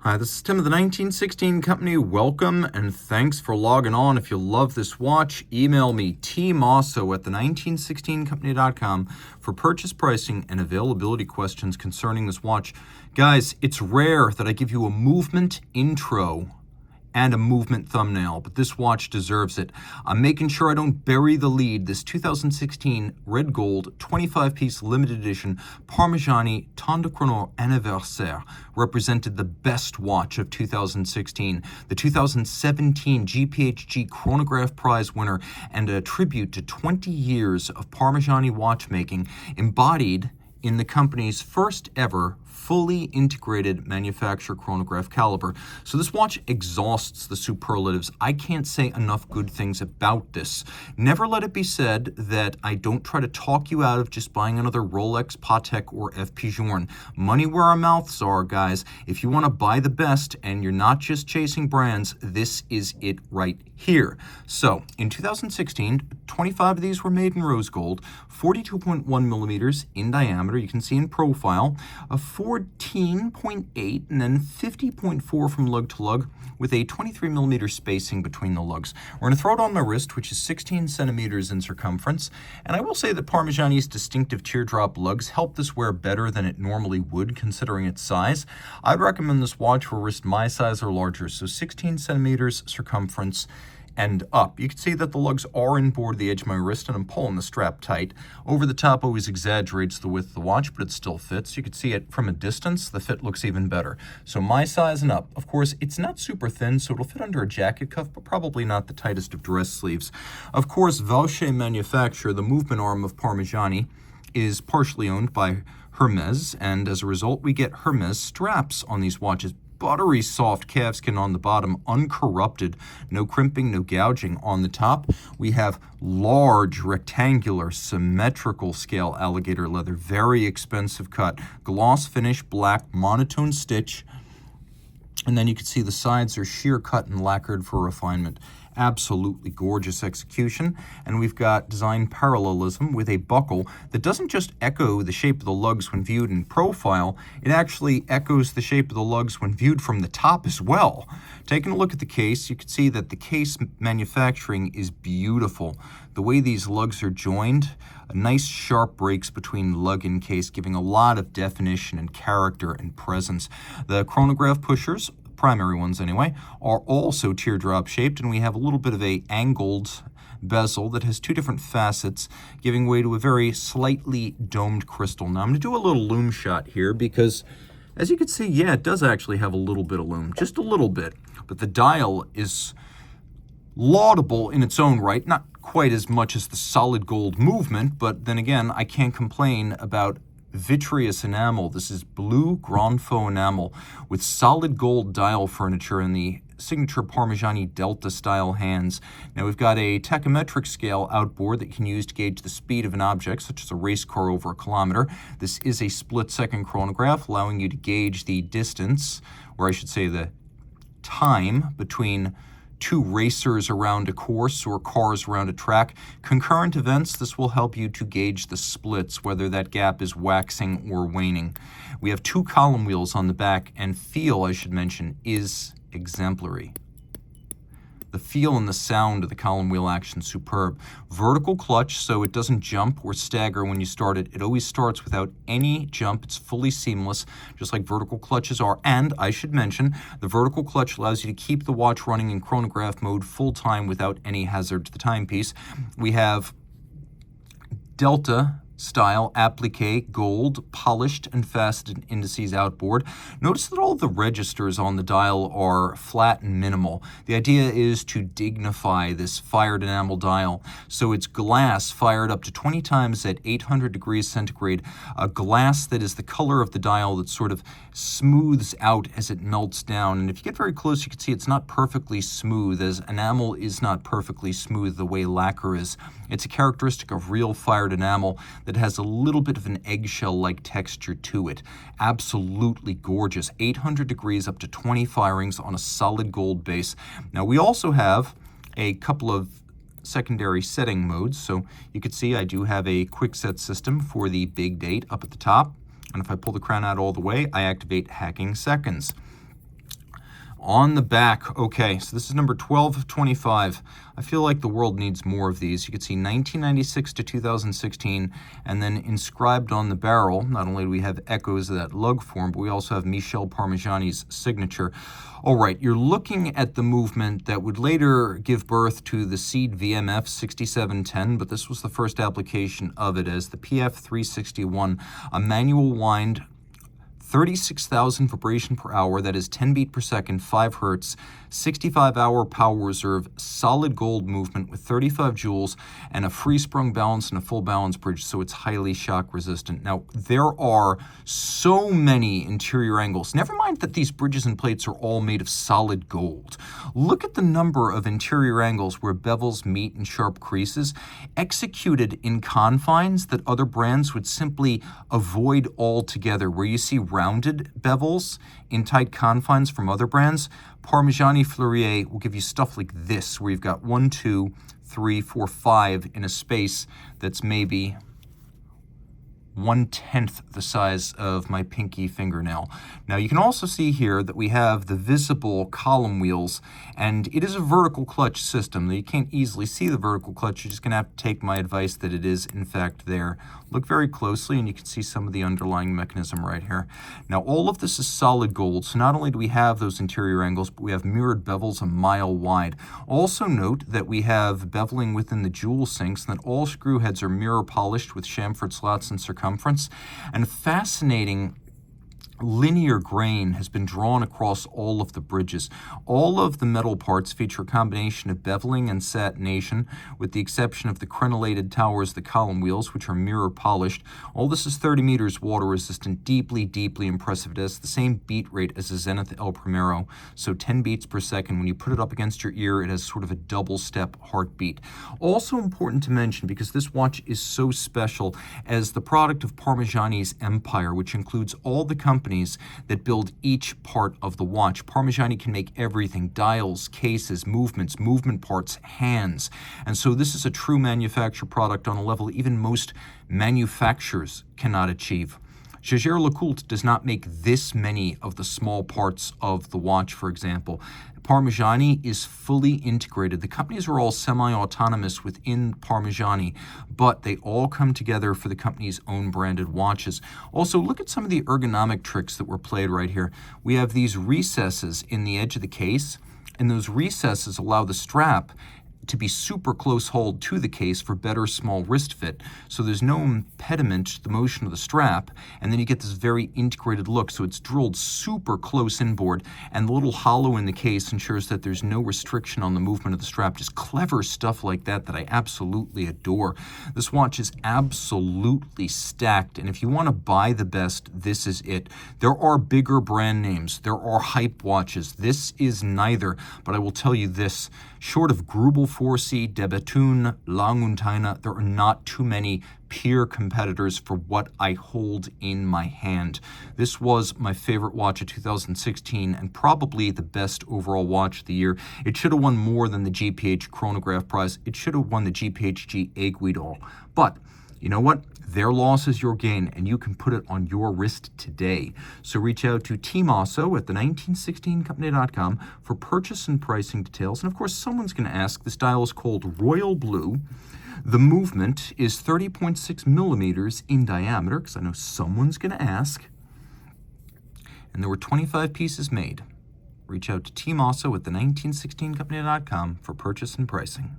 Hi, this is Tim of the 1916 Company. Welcome and thanks for logging on. If you love this watch, email me, Team Mosso at the1916company.com for purchase pricing and availability questions concerning this watch. Guys, it's rare that I give you a movement intro and a movement thumbnail, but this watch deserves it. I'm making sure I don't bury the lead. This 2016 red gold 25-piece limited edition Parmigiani Tonda Chronor Anniversaire represented the best watch of 2016, the 2017 GPHG Chronograph Prize winner, and a tribute to 20 years of Parmigiani watchmaking embodied in the company's first ever fully integrated manufacturer chronograph caliber. So this watch exhausts the superlatives. I can't say enough good things about this. Never let it be said that I don't try to talk you out of just buying another Rolex, Patek, or FP Journe. Money where our mouths are, guys. If you want to buy the best and you're not just chasing brands, this is it right here. So in 2016, 25 of these were made in rose gold, 42.1 millimeters in diameter. You can see in profile, a 14.8 and then 50.4 from lug to lug with a 23 millimeter spacing between the lugs. We're going to throw it on my wrist, which is 16 centimeters in circumference. And I will say that Parmigiani's distinctive teardrop lugs help this wear better than it normally would, considering its size. I'd recommend this watch for a wrist my size or larger, so 16 centimeters circumference and up. You can see that the lugs are inboard the edge of my wrist, and I'm pulling the strap tight. Over the top always exaggerates the width of the watch, but it still fits. You can see it from a distance. The fit looks even better. So my size and up. Of course, it's not super thin, so it'll fit under a jacket cuff, but probably not the tightest of dress sleeves. Of course, Vaucher manufacture, the movement arm of Parmigiani, is partially owned by Hermes, and as a result, we get Hermes straps on these watches. Buttery soft calfskin on the bottom, uncorrupted, no crimping, no gouging. On the top, we have large, rectangular, symmetrical scale alligator leather, very expensive cut, gloss finish, black, monotone stitch, and then you can see the sides are sheer cut and lacquered for refinement. Absolutely gorgeous execution. And we've got design parallelism with a buckle that doesn't just echo the shape of the lugs when viewed in profile, it actually echoes the shape of the lugs when viewed from the top as well. Taking a look at the case, you can see that the case manufacturing is beautiful. The way these lugs are joined, nice sharp breaks between lug and case, giving a lot of definition and character and presence. The chronograph pushers, primary ones anyway, are also teardrop shaped, and we have a little bit of a angled bezel that has two different facets, giving way to a very slightly domed crystal. Now I'm going to do a little loom shot here because, as you can see, yeah, it does actually have a little bit of loom, just a little bit, but the dial is laudable in its own right, not quite as much as the solid gold movement, but then again, I can't complain about vitreous enamel. This is blue grand faux enamel with solid gold dial furniture and the signature Parmigiani Delta style hands. Now we've got a tachometric scale outboard that you can use to gauge the speed of an object, such as a race car over a kilometer. This is a split-second chronograph, allowing you to gauge the distance, or I should say the time, between two racers around a course or cars around a track. Concurrent events, this will help you to gauge the splits, whether that gap is waxing or waning. We have two column wheels on the back, and feel, I should mention, is exemplary. The feel and the sound of the column wheel action, superb. Vertical clutch, so it doesn't jump or stagger when you start it. It always starts without any jump. It's fully seamless, just like vertical clutches are. And I should mention, the vertical clutch allows you to keep the watch running in chronograph mode full time without any hazard to the timepiece. We have Delta style applique gold polished and faceted indices outboard. Notice that all of the registers on the dial are flat and minimal. The idea is to dignify this fired enamel dial. So it's glass fired up to 20 times at 800 degrees centigrade, a glass that is the color of the dial that sort of smooths out as it melts down. And if you get very close, you can see it's not perfectly smooth, as enamel is not perfectly smooth the way lacquer is. It's a characteristic of real fired enamel that has a little bit of an eggshell-like texture to it. Absolutely gorgeous. 800 degrees up to 20 firings on a solid gold base. Now we also have a couple of secondary setting modes. So you can see I do have a quick set system for the big date up at the top. And if I pull the crown out all the way, I activate hacking seconds. on the back, okay, so this is number 12 of 25. I feel like the world needs more of these. You can see 1996 to 2016, and then inscribed on the barrel, not only do we have echoes of that lug form, but we also have Michel Parmigiani's signature. All right, you're looking at the movement that would later give birth to the Seed VMF 6710, but this was the first application of it as the PF361, a manual wind, 36,000 vibration per hour, that is 10 beat per second, 5 hertz, 65-hour power reserve, solid gold movement with 35 joules and a free sprung balance and a full balance bridge, so it's highly shock resistant. Now, there are so many interior angles. Never mind that these bridges and plates are all made of solid gold. Look at the number of interior angles where bevels meet in sharp creases, executed in confines that other brands would simply avoid altogether, where you see rounded bevels in tight confines from other brands. Parmigiani Fleurier will give you stuff like this, where you've got 1, 2, 3, 4, 5 in a space that's maybe 1/10 the size of my pinky fingernail. Now you can also see here that we have the visible column wheels, and it is a vertical clutch system. You can't easily see the vertical clutch. You're just going to have to take my advice that it is in fact there. Look very closely and you can see some of the underlying mechanism right here. Now all of this is solid gold, so not only do we have those interior angles, but we have mirrored bevels a mile wide. Also note that we have beveling within the jewel sinks, and that all screw heads are mirror polished with chamfered slots and circumference. And fascinating linear grain has been drawn across all of the bridges. All of the metal parts feature a combination of beveling and satination, with the exception of the crenellated towers, the column wheels, which are mirror polished. All this is 30 meters water resistant, deeply, deeply impressive. It has the same beat rate as a Zenith El Primero, so 10 beats per second. When you put it up against your ear, it has sort of a double step heartbeat. Also important to mention, because this watch is so special, as the product of Parmigiani's empire, which includes all the companies that build each part of the watch. Parmigiani can make everything: dials, cases, movements, movement parts, hands. And so this is a true manufacturer product on a level even most manufacturers cannot achieve. Jaeger-LeCoultre does not make this many of the small parts of the watch, for example. Parmigiani is fully integrated. The companies are all semi-autonomous within Parmigiani, but they all come together for the company's own branded watches. Also, look at some of the ergonomic tricks that were played right here. We have these recesses in the edge of the case, and those recesses allow the strap to be super close hauled to the case for better small wrist fit. So there's no impediment to the motion of the strap, and then you get this very integrated look. So it's drilled super close inboard, and the little hollow in the case ensures that there's no restriction on the movement of the strap. Just clever stuff like that that I absolutely adore. This watch is absolutely stacked, and if you want to buy the best, this is it. There are bigger brand names. There are hype watches. This is neither, but I will tell you this. Short of Grubel 4C, Debetun, Languntaina, there are not too many peer competitors for what I hold in my hand. This was my favorite watch of 2016 and probably the best overall watch of the year. It should have won more than the GPH Chronograph prize. It should have won the GPHG Aiguille d'Or. But you know what? Their loss is your gain, and you can put it on your wrist today. So reach out to Team Mosso at the1916company.com for purchase and pricing details. And of course, someone's going to ask, this dial is called Royal Blue. The movement is 30.6 millimeters in diameter, because I know someone's going to ask. And there were 25 pieces made. Reach out to Team Mosso at the1916company.com for purchase and pricing.